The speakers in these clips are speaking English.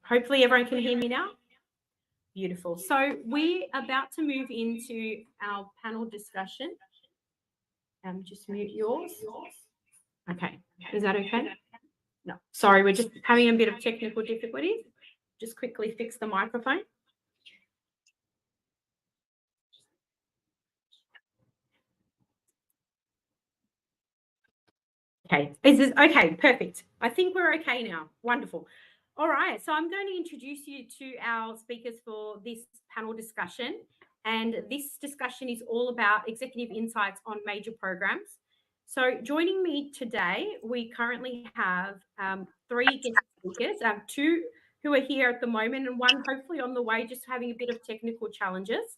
Hopefully everyone can hear me now. Beautiful. So we're about to move into our panel discussion. Just mute yours. Okay. Is that okay? No. Sorry, we're just having a bit of technical difficulties. Just quickly fix the microphone. Okay. Is this okay? Perfect. I think we're okay now. Wonderful. All right. So I'm going to introduce you to our speakers for this panel discussion. And this discussion is all about executive insights on major programs. So joining me today, we currently have 3 guest speakers, 2 who are here at the moment and 1 hopefully on the way, just having a bit of technical challenges.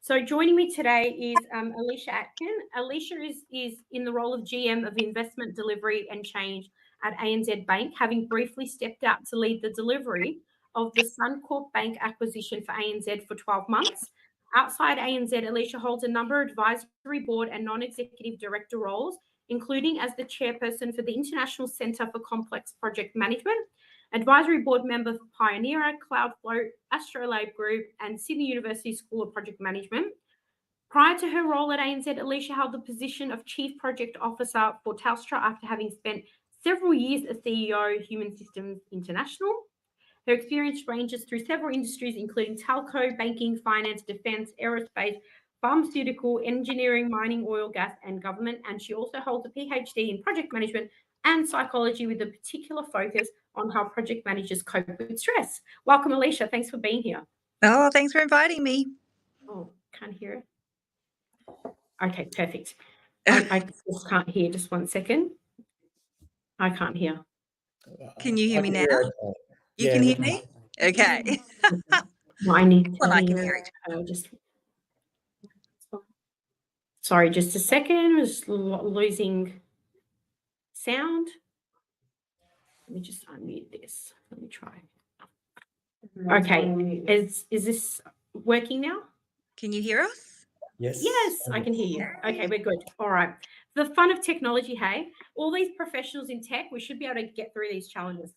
So joining me today is Alicia Atkin. Alicia is in the role of GM of Investment Delivery and Change at ANZ Bank, having briefly stepped out to lead the delivery of the Suncorp Bank acquisition for ANZ for 12 months. Outside ANZ, Alicia holds a number of advisory board and non-executive director roles, including as the chairperson for the International Centre for Complex Project Management, advisory board member for Pioneer, Cloudflow, Astrolabe Group, and Sydney University School of Project Management. Prior to her role at ANZ, Alicia held the position of Chief Project Officer for Telstra after having spent several years as CEO, Human Systems International. Her experience ranges through several industries, including telco, banking, finance, defence, aerospace, pharmaceutical, engineering, mining, oil, gas, and government. And she also holds a PhD in project management and psychology with a particular focus on how project managers cope with stress. Welcome, Alicia. Thanks for being here. Oh, thanks for inviting me. Oh, can't hear it. Okay, perfect. I just can't hear. Just 1 second. I can't hear. Can you hear me now? You Yeah, can hear me? Okay. I need to Well, I can hear it. Sorry, just a second. I was losing sound. Let me just unmute this. Let me try. Okay, is this working now? Can you hear us? Yes. Yes, I can hear you. Okay, we're good. All right. The fun of technology, hey? All these professionals in tech, we should be able to get through these challenges.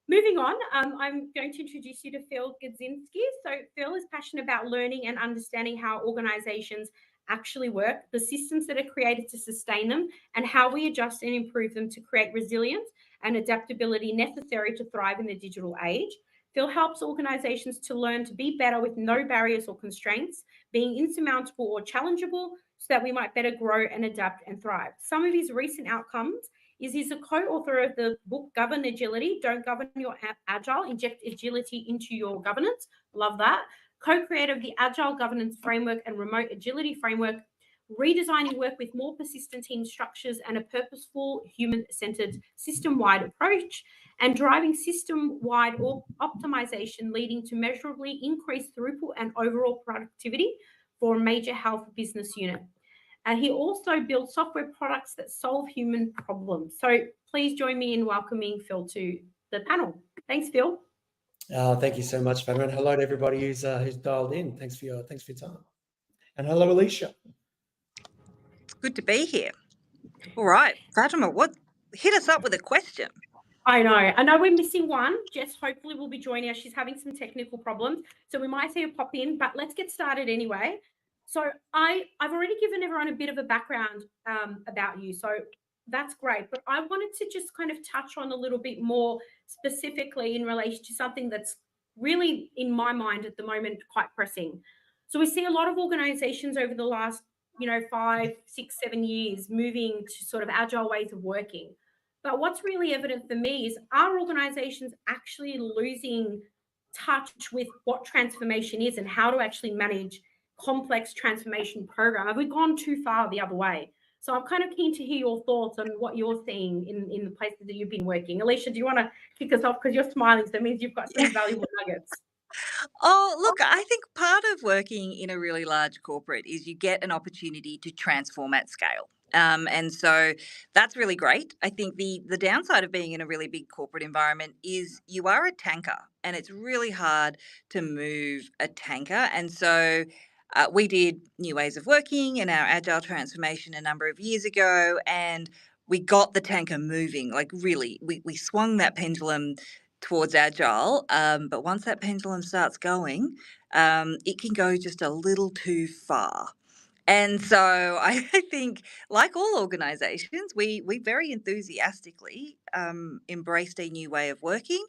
Moving on, I'm going to introduce you to Phil Gadzinski. So Phil is passionate about learning and understanding how organizations actually work, the systems that are created to sustain them, and how we adjust and improve them to create resilience and adaptability necessary to thrive in the digital age. Phil helps organizations to learn to be better with no barriers or constraints, being insurmountable or challengeable, so that we might better grow and adapt and thrive. Some of his recent outcomes is he's a co-author of the book Govern Agility, Don't Govern Your Agile, Inject Agility into Your Governance. Love that. Co-creator of the Agile Governance Framework and Remote Agility Framework, redesigning work with more persistent team structures and a purposeful, human-centered, system-wide approach, and driving system-wide optimization, leading to measurably increased throughput and overall productivity for a major health business unit. And he also builds software products that solve human problems. So please join me in welcoming Phil to the panel. Thanks, Phil. Thank you so much, Fatima. And hello to everybody who's dialed in. Thanks for your time. And hello, Alicia. Good to be here. All right, Fatima, hit us up with a question. I know we're missing one. Jess hopefully will be joining us. She's having some technical problems, so we might see her pop in, but let's get started anyway. So I've already given everyone a bit of a background about you, so that's great. But I wanted to just kind of touch on a little bit more specifically in relation to something that's really, in my mind at the moment, quite pressing. So we see a lot of organizations over the last, 5, 6, 7 years moving to sort of agile ways of working. But what's really evident for me is, are organizations actually losing touch with what transformation is and how to actually manage complex transformation program? Have we gone too far the other way? So I'm kind of keen to hear your thoughts on what you're seeing in the places that you've been working. Alicia, do you want to kick us off? Because you're smiling, so it means you've got some valuable nuggets. Oh, look, I think part of working in a really large corporate is you get an opportunity to transform at scale. And so that's really great. I think the downside of being in a really big corporate environment is you are a tanker, and it's really hard to move a tanker. And so we did new ways of working in our agile transformation a number of years ago, and we got the tanker moving. Like really, we swung that pendulum towards agile, but once that pendulum starts going, it can go just a little too far. And so I think, like all organisations, we very enthusiastically embraced a new way of working.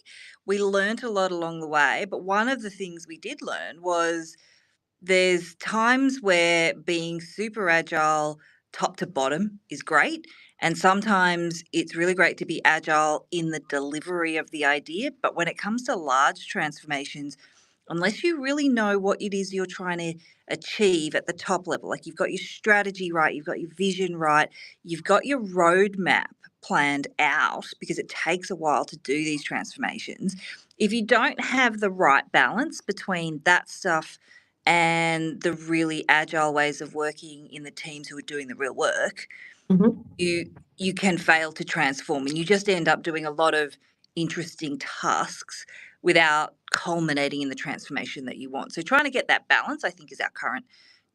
We learnt a lot along the way, but one of the things we did learn was there's times where being super agile top to bottom is great. And sometimes it's really great to be agile in the delivery of the idea. But when it comes to large transformations, unless you really know what it is you're trying to achieve at the top level, like you've got your strategy right, you've got your vision right, you've got your roadmap planned out, because it takes a while to do these transformations. If you don't have the right balance between that stuff and the really agile ways of working in the teams who are doing the real work, you can fail to transform, and you just end up doing a lot of interesting tasks without culminating in the transformation that you want. So trying to get that balance, I think, is our current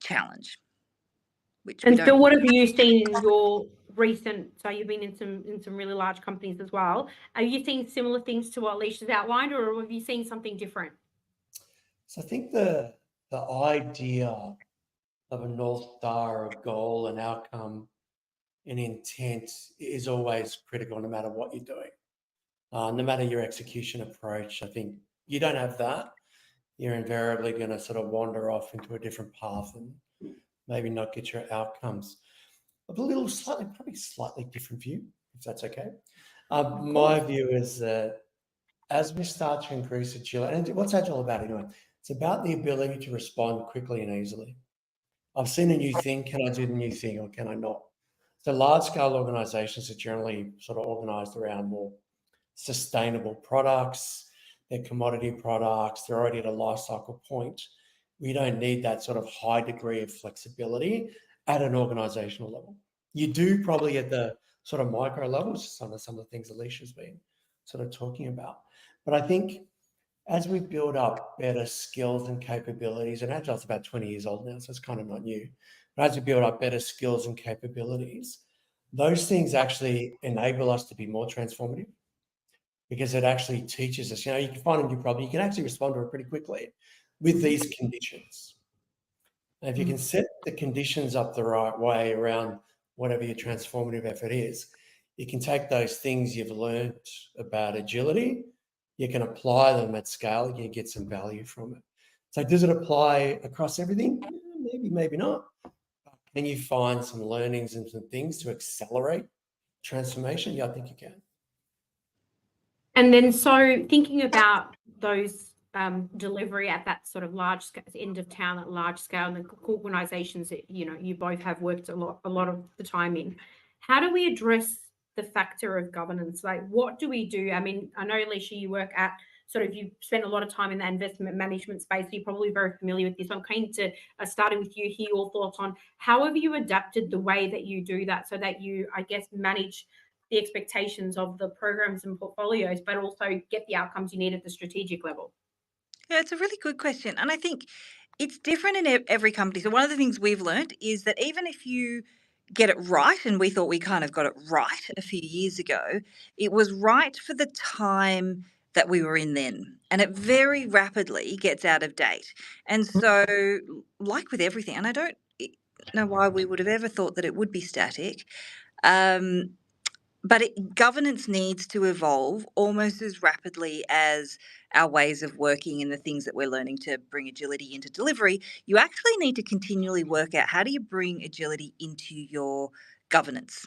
challenge. Which we And don't. so what have you seen in your recent, so you've been in some really large companies as well. Are you seeing similar things to what Alicia's outlined, or have you seen something different? So I think the idea of a North Star, a goal, an outcome, an intent is always critical no matter what you're doing. No matter your execution approach, I think you don't have that, you're invariably going to sort of wander off into a different path and maybe not get your outcomes. A little probably slightly different view, if that's okay. My view is that as we start to increase agility, and what's agile about anyway? It's about the ability to respond quickly and easily. I've seen a new thing. Can I do the new thing or can I not? So large-scale organizations are generally sort of organized around more sustainable products. They're commodity products. They're already at a life cycle point. We don't need that sort of high degree of flexibility at an organizational level. You do probably at the sort of micro levels, some of the things Alicia's been sort of talking about. But I think as we build up better skills and capabilities, and Agile's about 20 years old now, so it's kind of not new. But as we build up better skills and capabilities, those things actually enable us to be more transformative, because it actually teaches us, you can find a new problem, you can actually respond to it pretty quickly with these conditions. And if you can set the conditions up the right way around whatever your transformative effort is, you can take those things you've learned about agility, you can apply them at scale, you can get some value from it. So does it apply across everything? Maybe, maybe not. Can you find some learnings and some things to accelerate transformation? Yeah, I think you can. And then so thinking about those delivery at that sort of large end of town at large scale, and the organizations that you both have worked a lot of the time in, how do we address the factor of governance? Like, what do we do? I mean, I know, Alicia, you work at you spent a lot of time in that investment management space, so you're probably very familiar with this. I'm keen to starting with you, hear your thoughts on how have you adapted the way that you do that so that you, I guess, manage the expectations of the programs and portfolios, but also get the outcomes you need at the strategic level? Yeah, it's a really good question. And I think it's different in every company. So one of the things we've learned is that even if you get it right, and we thought we kind of got it right a few years ago, it was right for the time that we were in then. And it very rapidly gets out of date. And so, like with everything, and I don't know why we would have ever thought that it would be static. But governance needs to evolve almost as rapidly as our ways of working and the things that we're learning to bring agility into delivery. You actually need to continually work out, how do you bring agility into your governance?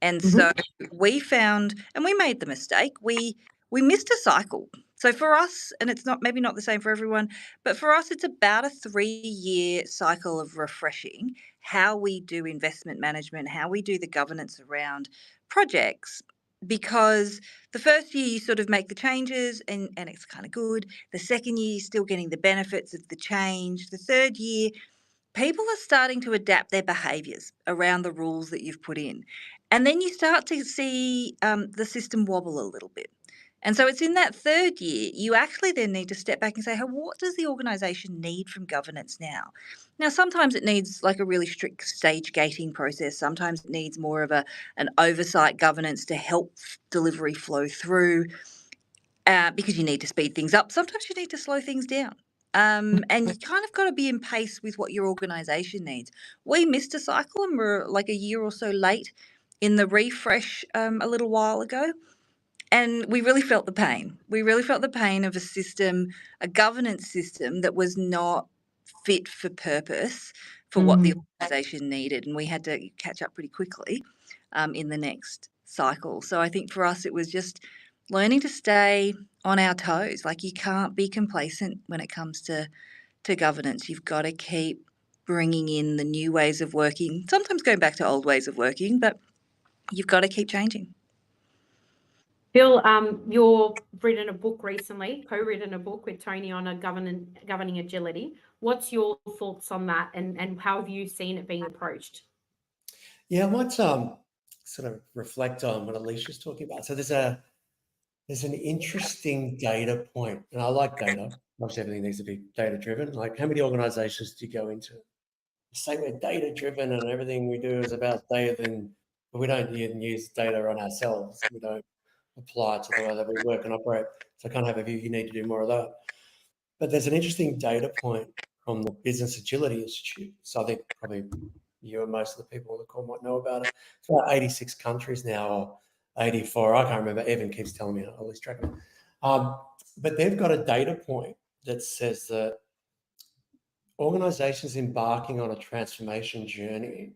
And so we found, and we made the mistake, we missed a cycle. So for us, and it's maybe not the same for everyone, but for us, it's about a 3-year cycle of refreshing how we do investment management, how we do the governance around projects. Because the first year you sort of make the changes and it's kind of good. The second year you're still getting the benefits of the change. The third year, people are starting to adapt their behaviours around the rules that you've put in. And then you start to see the system wobble a little bit. And so it's in that third year, you actually then need to step back and say, hey, what does the organisation need from governance now? Now, sometimes it needs like a really strict stage gating process. Sometimes it needs more of an oversight governance to help delivery flow through. because you need to speed things up. Sometimes you need to slow things down. And you kind of got to be in pace with what your organisation needs. We missed a cycle and we're like a year or so late in the refresh a little while ago. And we really felt the pain. We really felt the pain of a system, a governance system that was not fit for purpose for what the organisation needed. And we had to catch up pretty quickly in the next cycle. So I think for us, it was just learning to stay on our toes. Like, you can't be complacent when it comes to governance. You've got to keep bringing in the new ways of working, sometimes going back to old ways of working, but you've got to keep changing. Phil, you've written a book recently, co-written a book with Tony on a governing agility. What's your thoughts on that, and how have you seen it being approached? Yeah, I might sort of reflect on what Alicia's talking about. So there's an interesting data point, and I like data. Obviously, everything needs to be data driven. Like, how many organizations do you go into? Say we're data driven and everything we do is about data, but we don't even use data on ourselves. We don't apply it to the way that we work and operate. So I kind of have a view you need to do more of that. But there's an interesting data point from the Business Agility Institute. So I think probably you and most of the people on the call might know about it. It's about 86 countries now, or 84. I can't remember. Evan keeps telling me, I'll lose track of it. But they've got a data point that says that organizations embarking on a transformation journey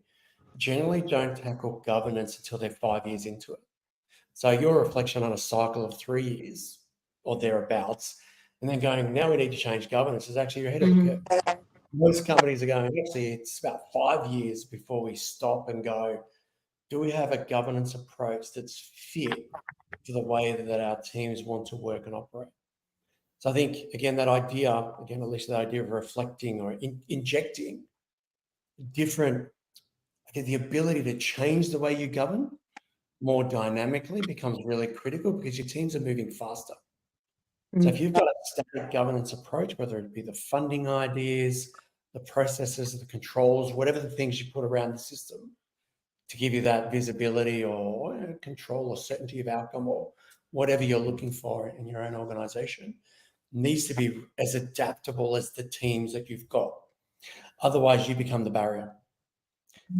generally don't tackle governance until they're 5 years into it. So your reflection on a cycle of 3 years or thereabouts, and then going, now we need to change governance, is actually ahead of the curve. Most companies are going, actually, it's about 5 years before we stop and go, do we have a governance approach that's fit for the way that our teams want to work and operate? So I think, again, that idea, again, at least the idea of reflecting or injecting different, the ability to change the way you govern more dynamically becomes really critical, because your teams are moving faster. So if you've got a static governance approach, whether it be the funding ideas, the processes, the controls, whatever the things you put around the system to give you that visibility or control or certainty of outcome or whatever you're looking for in your own organization, needs to be as adaptable as the teams that you've got. Otherwise, you become the barrier.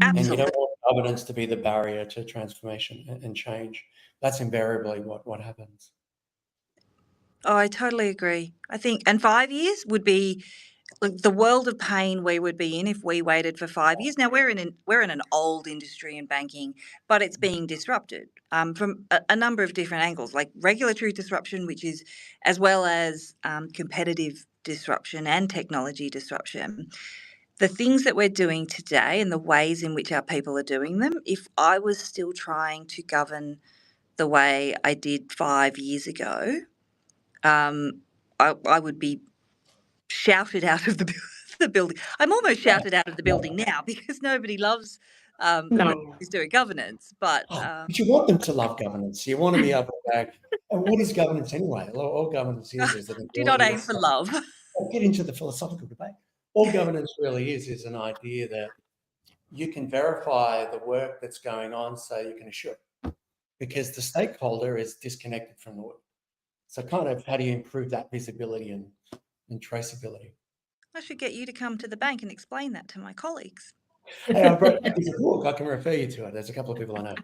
Absolutely. And you don't want governance to be the barrier to transformation and change. That's invariably what happens. Oh, I totally agree. I think, and 5 years would be like the world of pain we would be in if we waited for 5 years. Now we're in an old industry in banking, but it's being disrupted from a number of different angles, like regulatory disruption, which is as well as competitive disruption and technology disruption. The things that we're doing today and the ways in which our people are doing them, if I was still trying to govern the way I did 5 years ago, I would be shouted out of the building. I'm almost shouted out of the building now because nobody loves the person who's doing governance. But But you want them to love governance. You want to be able to go, and what is governance anyway? All governance is an do not ability aim for love. I'll get into the philosophical debate. All governance really is an idea that you can verify the work that's going on so you can assure, because the stakeholder is disconnected from the work. So kind of how do you improve that visibility and traceability? I should get you to come to the bank and explain that to my colleagues. Hey, I brought a piece of book. I can refer you to it. There's a couple of people I know.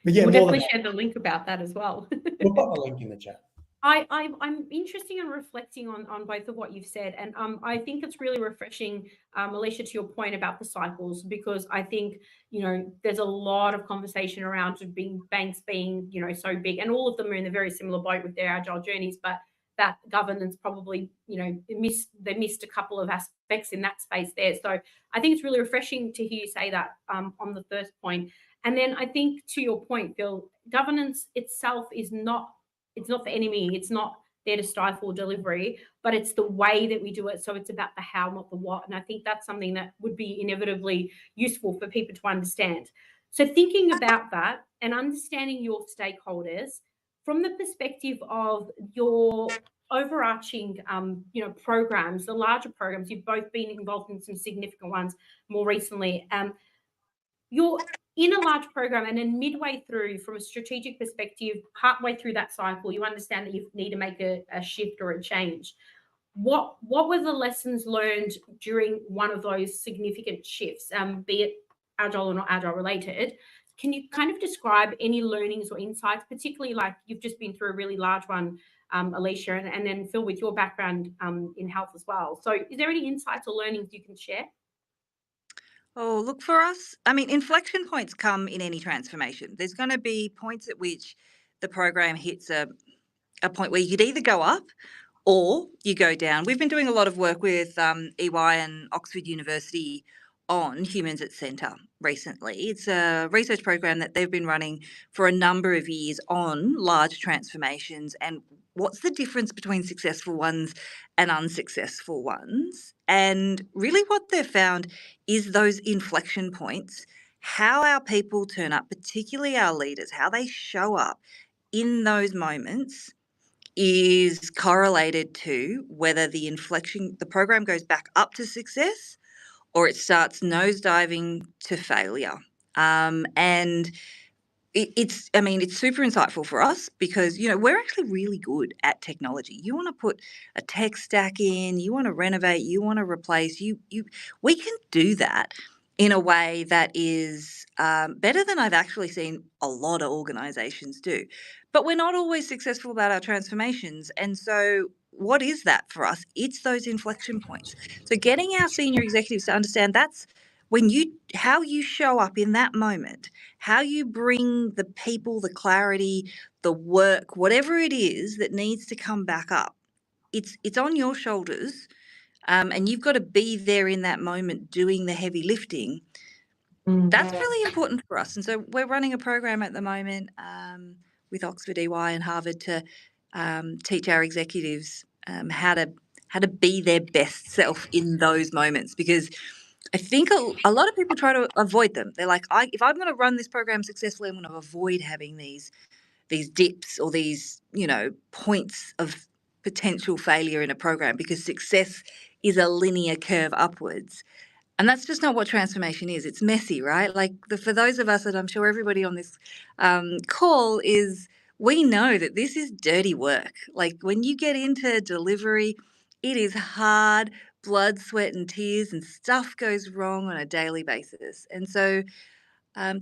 But yeah, we'll more definitely share the link about that as well. We'll put a link in the chat. I'm interested in reflecting on both of what you've said, and I think it's really refreshing, Alicia, to your point about the cycles, because I think, you know, there's a lot of conversation around banks being, you know, so big, and all of them are in a very similar boat with their agile journeys, but that governance probably, you know, they missed a couple of aspects in that space there. So I think it's really refreshing to hear you say that on the first point. And then I think, to your point, Phil, governance itself is not, it's not the enemy. It's not there to stifle delivery, but it's the way that we do it. So it's about the how, not the what. And I think that's something that would be inevitably useful for people to understand. So thinking about that and understanding your stakeholders from the perspective of your overarching, you know, programs, the larger programs, you've both been involved in some significant ones more recently. Your in a large program, and then midway through, from a strategic perspective, partway through that cycle, you understand that you need to make a shift or a change. What were the lessons learned during one of those significant shifts, be it agile or not agile related? Can you kind of describe any learnings or insights, particularly like you've just been through a really large one, Alicia, and then Phil, with your background in health as well. So is there any insights or learnings you can share? Oh, look, for us, I mean, inflection points come in any transformation. There's going to be points at which the program hits a point where you could either go up or you go down. We've been doing a lot of work with EY and Oxford University on Humans at Centre recently. It's a research program that they've been running for a number of years on large transformations and what's the difference between successful ones and unsuccessful ones. And really what they've found is those inflection points, how our people turn up, particularly our leaders, how they show up in those moments is correlated to whether the program goes back up to success or it starts nosediving to failure. And it's super insightful for us because, we're actually really good at technology. You want to put a tech stack in, you want to renovate, you want to replace, we can do that in a way that is better than I've actually seen a lot of organizations do. But we're not always successful about our transformations. And so what is that for us? It's those inflection points. So getting our senior executives to understand that's how you show up in that moment, how you bring the people, the clarity, the work, whatever it is that needs to come back up. It's on your shoulders, and you've got to be there in that moment doing the heavy lifting. That's really important for us. And so we're running a program at the moment with Oxford, EY and Harvard to teach our executives how to be their best self in those moments, because I think a lot of people try to avoid them. They're like, if I'm going to run this program successfully, I'm going to avoid having these dips or these, points of potential failure in a program, because success is a linear curve upwards. And that's just not what transformation is. It's messy, right? Like for those of us, that I'm sure everybody on this call is, we know that this is dirty work. Like when you get into delivery, it is hard, blood, sweat and tears, and stuff goes wrong on a daily basis. And so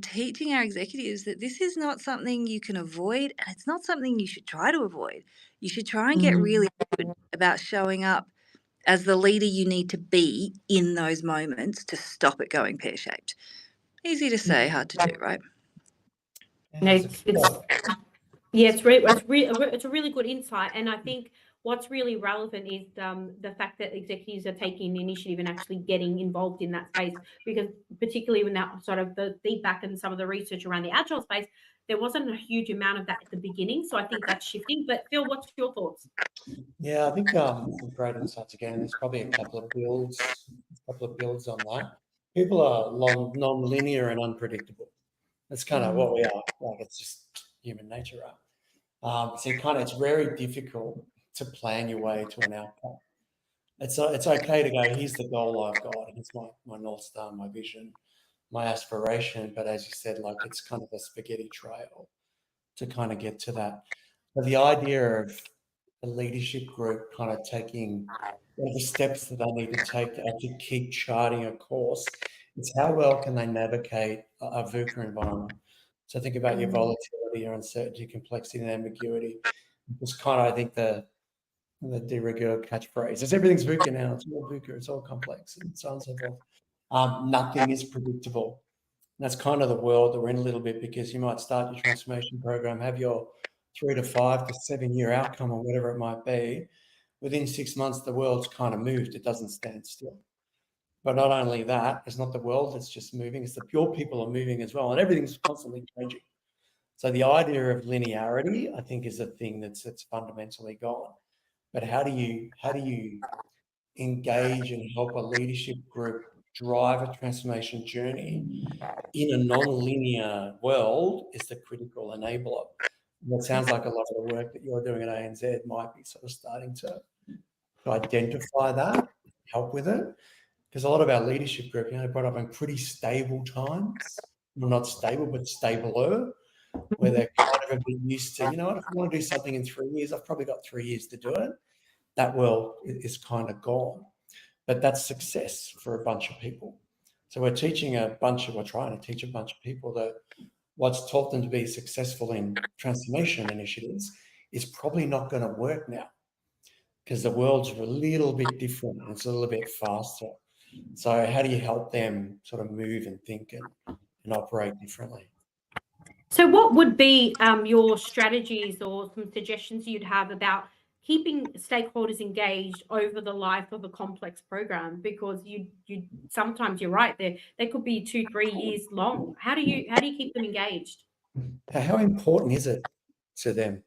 teaching our executives that this is not something you can avoid, and it's not something you should try to avoid. You should try and get really good about showing up as the leader you need to be in those moments to stop it going pear-shaped. Easy to say, hard to do, right? It's a really good insight, and I think what's really relevant is the fact that executives are taking the initiative and actually getting involved in that space, because particularly when that sort of the feedback and some of the research around the agile space, there wasn't a huge amount of that at the beginning. So I think that's shifting. But Phil, what's your thoughts? Yeah, I think some great insights again. There's probably a couple of builds on that. People are non-linear and unpredictable. That's kind of what we are. Like, it's just human nature, right? So it's very difficult to plan your way to an outcome. It's okay to go, here's the goal I've got, here's my North Star, my vision, my aspiration. But as you said, like, it's kind of a spaghetti trail to kind of get to that. But the idea of the leadership group kind of taking the steps that they need to take to actually keep charting a course, it's how well can they navigate a VUCA environment. So think about your volatility, your uncertainty, complexity, and ambiguity. It's kind of, I think, the de rigueur catchphrase is everything's VUCA now. It's all VUCA. It's all complex and so on and so forth. Nothing is predictable. And that's kind of the world that we're in a little bit, because you might start your transformation program, have your 3 to 5 to 7 year outcome or whatever it might be. Within 6 months, the world's kind of moved. It doesn't stand still. But not only that, it's not the world that's just moving, it's your people are moving as well, and everything's constantly changing. So the idea of linearity, I think, is a thing that's fundamentally gone. But how do you engage and help a leadership group drive a transformation journey in a non-linear world is the critical enabler. And it sounds like a lot of the work that you're doing at ANZ might be sort of starting to identify that, help with it. Because a lot of our leadership group, brought up in pretty stable times. well, not stable, but stabler, where they're kind of a bit used to, you know what, if I want to do something in 3 years, I've probably got 3 years to do it. That world is kind of gone. But that's success for a bunch of people. So we're trying to teach a bunch of people that what's taught them to be successful in transformation initiatives is probably not going to work now, because the world's a little bit different and it's a little bit faster. So how do you help them sort of move and think and operate differently? So what would be your strategies or some suggestions you'd have about keeping stakeholders engaged over the life of a complex program? Because you sometimes you're right, they could be 2-3 years long. How do you keep them engaged? How important is it to them?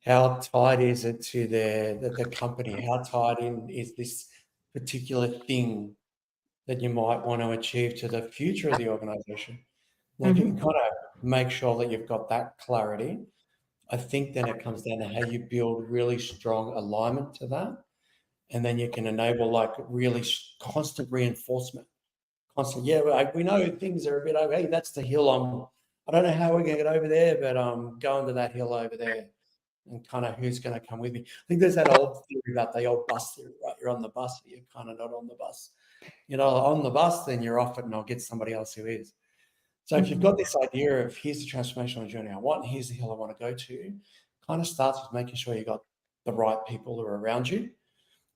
How tied is it to the company? How tied in is this particular thing that you might want to achieve to the future of the organization? Now, if you can kind of make sure that you've got that clarity, I think then it comes down to how you build really strong alignment to that. And then you can enable like really constant reinforcement. Constant, yeah, we know things are a bit over. Hey, that's the hill. I don't know how we're going to get over there, but I'm going to that hill over there. And kind of who's going to come with me. I think there's that old theory about the old bus theory, right? You're on the bus, but you're kind of not on the bus. You're not on the bus, then you're off it, and I'll get somebody else who is. So if you've got this idea of here's the transformational journey I want, and here's the hill I want to go to, kind of starts with making sure you got the right people who are around you.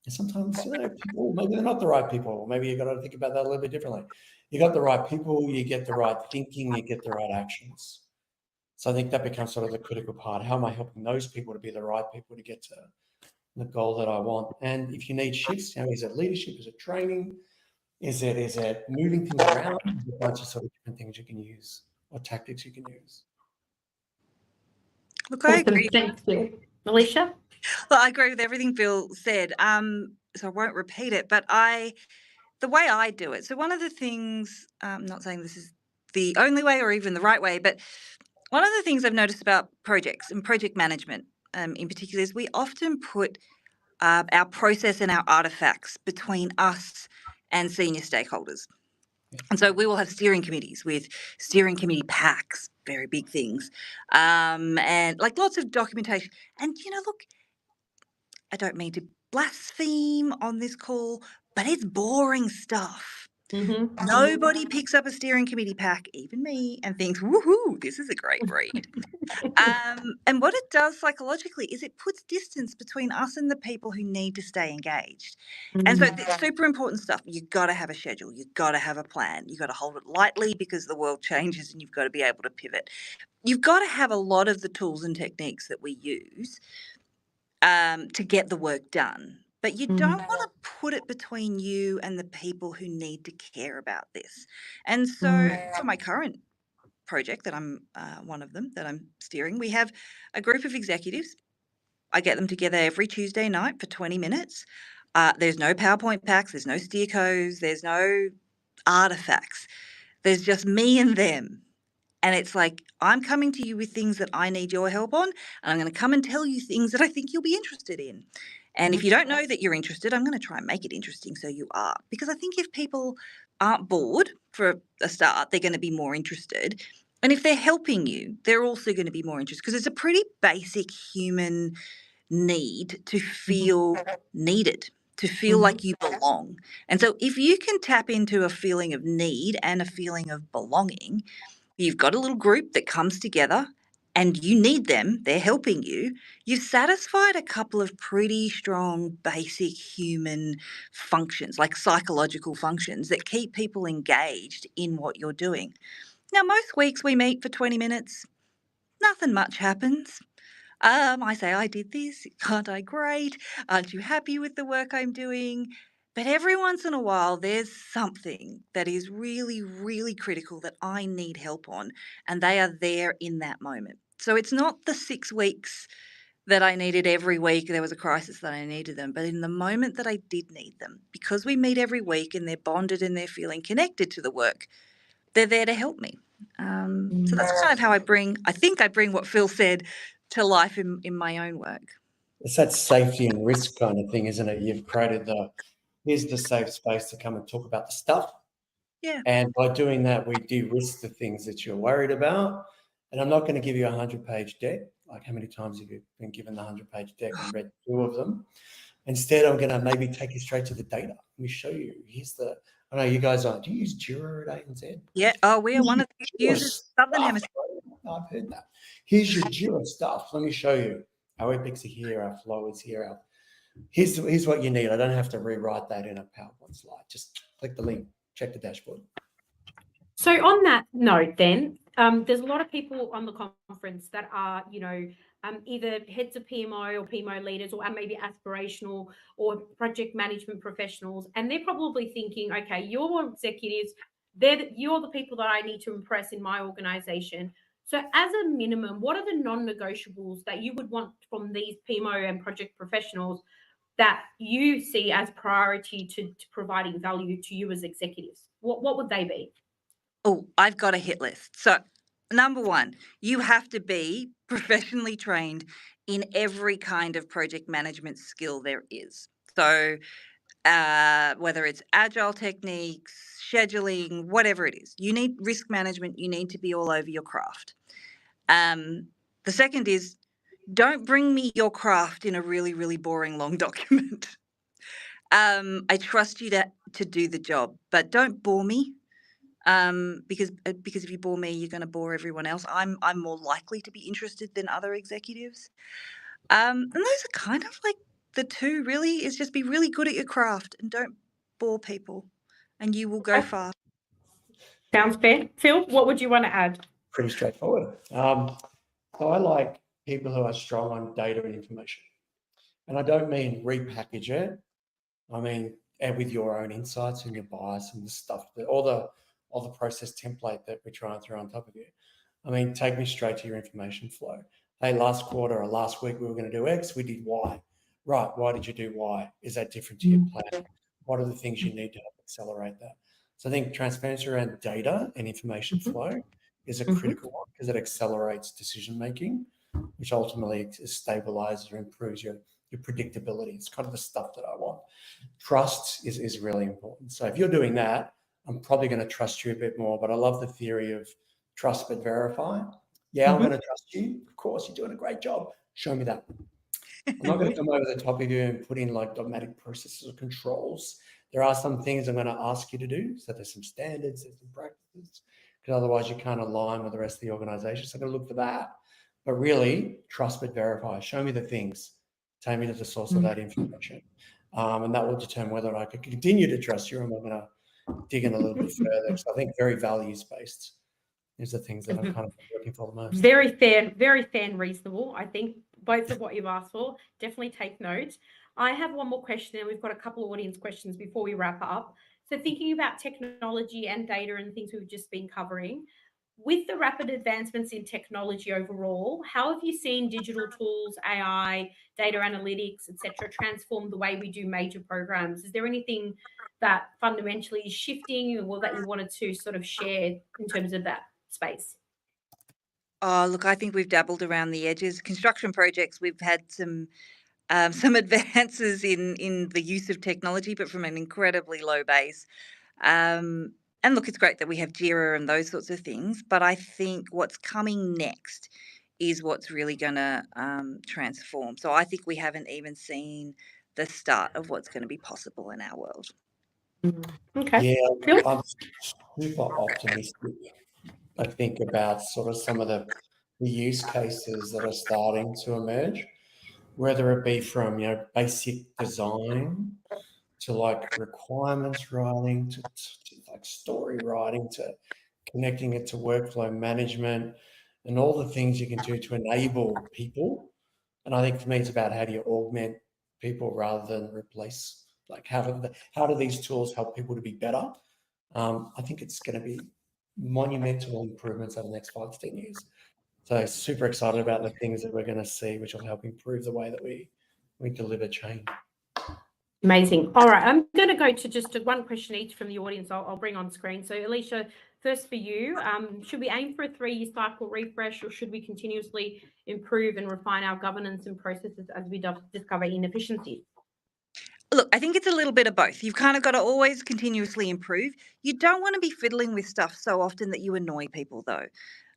And sometimes, people, maybe they're not the right people. Maybe you've got to think about that a little bit differently. You got the right people, you get the right thinking, you get the right actions. So I think that becomes sort of the critical part. How am I helping those people to be the right people to get to the goal that I want? And if you need shifts, is it leadership? Is it training? Is it moving things around? There's a bunch of sort of different things you can use or tactics you can use. Look, I agree. Thank you. Alicia? Well, I agree with everything Phil said. So I won't repeat it, but the way I do it. So one of the things, I'm not saying this is the only way or even the right way, but one of the things I've noticed about projects and project management in particular is we often put our process and our artifacts between us and senior stakeholders. And so we will have steering committees with steering committee packs, very big things, and like lots of documentation. And, look, I don't mean to blaspheme on this call, but it's boring stuff. Nobody picks up a steering committee pack, even me, and thinks, woohoo, this is a great read. And what it does psychologically is it puts distance between us and the people who need to stay engaged. And so it's super important stuff. You've got to have a schedule. You've got to have a plan. You've got to hold it lightly because the world changes and you've got to be able to pivot. You've got to have a lot of the tools and techniques that we use to get the work done. But you don't want to put it between you and the people who need to care about this. And so for my current project that I'm one of them that I'm steering, we have a group of executives. I get them together every Tuesday night for 20 minutes. There's no PowerPoint packs, there's no steercos, there's no artifacts. There's just me and them. And it's like, I'm coming to you with things that I need your help on, and I'm going to come and tell you things that I think you'll be interested in. And if you don't know that you're interested, I'm going to try and make it interesting so you are. Because I think if people aren't bored for a start, they're going to be more interested. And if they're helping you, they're also going to be more interested, because it's a pretty basic human need to feel needed, to feel like you belong. And so if you can tap into a feeling of need and a feeling of belonging, you've got a little group that comes together and you need them, they're helping you. You've satisfied a couple of pretty strong basic human functions, like psychological functions that keep people engaged in what you're doing. Now, most weeks we meet for 20 minutes, nothing much happens. I say, I did this, aren't I great? Aren't you happy with the work I'm doing? But every once in a while, there's something that is really, really critical that I need help on, and they are there in that moment. So it's not the 6 weeks that I needed every week. There was a crisis that I needed them, but in the moment that I did need them, because we meet every week and they're bonded and they're feeling connected to the work, they're there to help me. So that's kind of how I bring what Phil said to life in my own work. It's that safety and risk kind of thing, isn't it? You've created here's the safe space to come and talk about the stuff. Yeah. And by doing that, we de-risk the things that you're worried about. And I'm not going to give you a 100-page deck. Like, how many times have you been given the 100-page deck and read 2 of them? Instead, I'm going to maybe take you straight to the data. Let me show you. I know you guys do you use Jira at ANZ? Yeah. Oh, we are one of the users Southern Hemisphere. I've heard that. Here's your Jira stuff. Let me show you. Our epics are here. Our flow is here. Here's what you need. I don't have to rewrite that in a PowerPoint slide. Just click the link. Check the dashboard. So on that note, then, there's a lot of people on the conference that are, either heads of PMO or PMO leaders, or maybe aspirational or project management professionals, and they're probably thinking, okay, you're executives, you're the people that I need to impress in my organization. So as a minimum, what are the non-negotiables that you would want from these PMO and project professionals that you see as priority to providing value to you as executives? What would they be? Oh, I've got a hit list. So, number 1, you have to be professionally trained in every kind of project management skill there is. So, whether it's agile techniques, scheduling, whatever it is, you need risk management. You need to be all over your craft. The second is, don't bring me your craft in a really, really boring long document. I trust you to do the job, but don't bore me. Because if you bore me, you're going to bore everyone else. I'm more likely to be interested than other executives. And those are kind of like the 2, really, is just be really good at your craft and don't bore people, and you will go far. Sounds fair. Phil, what would you want to add? Pretty straightforward. So I like people who are strong on data and information. And I don't mean repackage it. I mean, add with your own insights and your bias and the stuff, all the process template that we're trying to throw on top of you. I mean, take me straight to your information flow. Hey, last quarter or last week we were going to do X, we did Y. Right, why did you do Y? Is that different to your plan? What are the things you need to help accelerate that? So I think transparency around data and information flow is a critical one because it accelerates decision making, which ultimately stabilizes or improves your predictability. It's kind of the stuff that I want. Trust is really important. So if you're doing that, I'm probably going to trust you a bit more. But I love the theory of trust but verify. Yeah, I'm going to trust you. Of course, you're doing a great job. Show me that. I'm not going to come over the top of you and put in like dogmatic processes or controls. There are some things I'm going to ask you to do. So there's some standards, there's some practices, because otherwise you can't align with the rest of the organization. So I'm going to look for that. But really, trust but verify. Show me the things. Take me to the source of that information. And that will determine whether I can continue to trust you, or I'm going to dig in a little bit further. So I think very values-based is the things that I'm kind of looking for the most. Very fair and reasonable. I think both of what you've asked for. Definitely take note. I have one more question, and we've got a couple of audience questions before we wrap up. So thinking about technology and data and things we've just been covering, with the rapid advancements in technology overall, how have you seen digital tools, AI, data analytics, etc., transform the way we do major programs? Is there anything that fundamentally is shifting, or that you wanted to sort of share in terms of that space? Oh, look, I think we've dabbled around the edges. Construction projects, we've had some advances in the use of technology, but from an incredibly low base. And look, it's great that we have Jira and those sorts of things, but I think what's coming next is what's really going to transform. So I think we haven't even seen the start of what's going to be possible in our world. Okay. Yeah, Phil? I'm super optimistic. I think about sort of some of the use cases that are starting to emerge, whether it be from basic design to like requirements writing to like story writing to connecting it to workflow management and all the things you can do to enable people. And I think for me, it's about how do you augment people rather than replace. Like how do these tools help people to be better? I think it's going to be monumental improvements over the next 5 to 10 years. So super excited about the things that we're going to see, which will help improve the way that we deliver change. Amazing. All right, I'm going to go to just one question each from the audience. I'll bring on screen. So Alicia, first for you, should we aim for a 3-year cycle refresh, or should we continuously improve and refine our governance and processes as we discover inefficiencies? Look, I think it's a little bit of both. You've kind of got to always continuously improve. You don't want to be fiddling with stuff so often that you annoy people, though.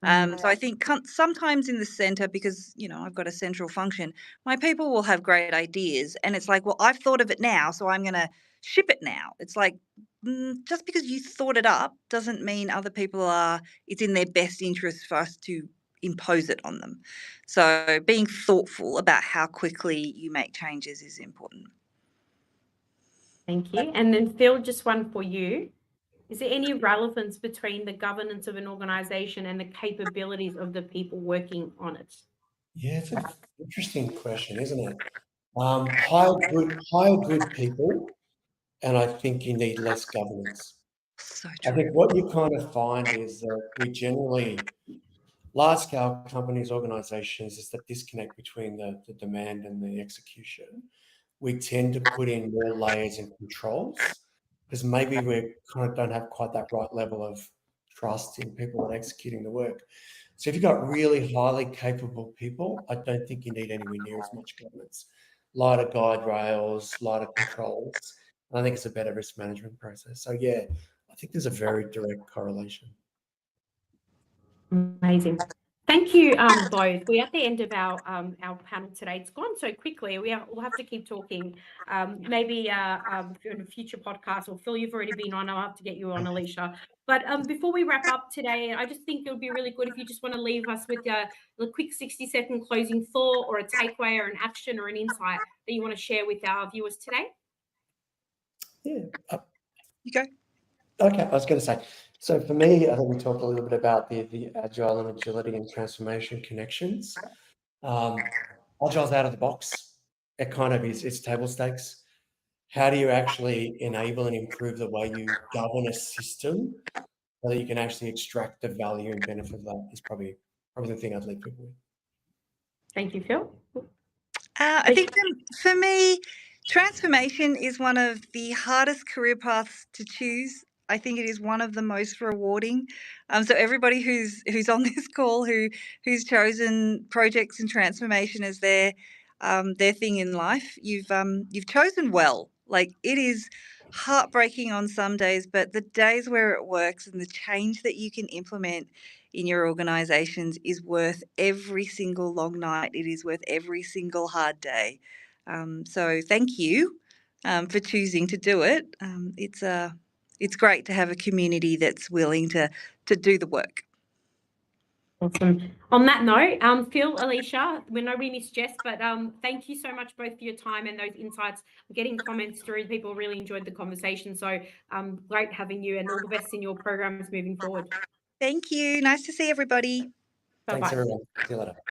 So I think sometimes in the center, because, I've got a central function, my people will have great ideas. And it's like, well, I've thought of it now, so I'm going to ship it now. It's like, just because you thought it up doesn't mean other people it's in their best interest for us to impose it on them. So being thoughtful about how quickly you make changes is important. Thank you. And then Phil, just one for you. Is there any relevance between the governance of an organization and the capabilities of the people working on it? Yeah, it's an interesting question, isn't it? Hire good people, and I think you need less governance. So I true. think what you kind of find is that we generally, large-scale companies, organizations, is that disconnect between the demand and the execution. We tend to put in more layers and controls because maybe we kind of don't have quite that right level of trust in people that are executing the work. So if you've got really highly capable people, I don't think you need anywhere near as much governance. Lighter guide rails, lighter controls. And I think it's a better risk management process. So yeah, I think there's a very direct correlation. Amazing. Thank you both. We're at the end of our panel today. It's gone so quickly. We'll have to keep talking. Maybe in a future podcast, or Phil, you've already been on. I'll have to get you on, Alicia. But before we wrap up today, I just think it would be really good if you just want to leave us with a quick 60-second closing thought, or a takeaway, or an action, or an insight that you want to share with our viewers today. Yeah. You go. Okay, I was going to say, so for me, I think we talked a little bit about the agile and agility and transformation connections. Agile's out of the box. It kind of is, it's table stakes. How do you actually enable and improve the way you govern a system so that you can actually extract the value and benefit of that is probably the thing I'd leave people with. Thank you, Phil. I think for me, transformation is one of the hardest career paths to choose. I think it is one of the most rewarding. So everybody who's on this call who's chosen projects and transformation as their thing in life, you've chosen well. Like, it is heartbreaking on some days, but the days where it works and the change that you can implement in your organizations is worth every single long night. It is worth every single hard day. So thank you for choosing to do it. It's great to have a community that's willing to do the work. Awesome. On that note, Phil, Alicia, we know we missed Jess, but thank you so much both for your time and those insights. We're getting comments through. People really enjoyed the conversation. So great having you, and all the best in your programs moving forward. Thank you. Nice to see everybody. Bye-bye. Thanks, everyone. See you later.